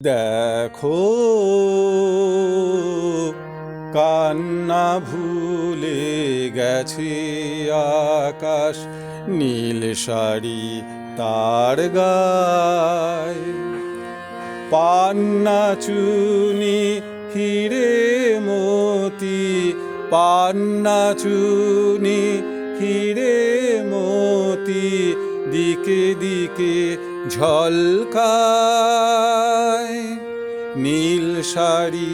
দেখো কান্না ভুলে গেছে আকাশ, নীল শাড়ি তার গায়। পান্না চুনি হিরে মতি, পান্না চুনি হিরে মতি, দিকে দিকে ঝলকায়। নীল শাড়ি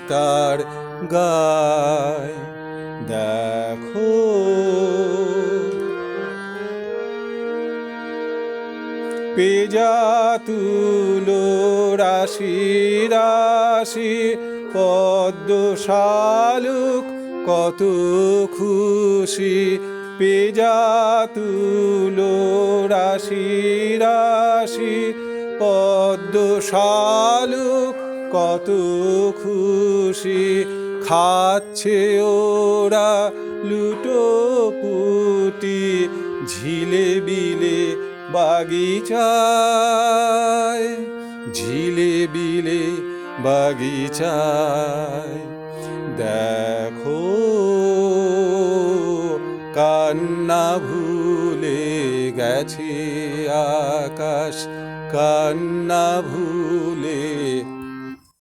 তার গায়। দেখো পেজা তুলো রাশি রাশি, পদ্ম শালুক কত খুশি। পেজা তুলো রাশি রাশি, পদ্ম শালুক কত খুশি। খাচ্ছে ওরা লুটো পুটি, ঝিলে বিলে বাগিচায়, ঝিলে বিলে বাগিচায়। দেখো কান্না ভুলে গেছে আকাশ, কান্না ভুলে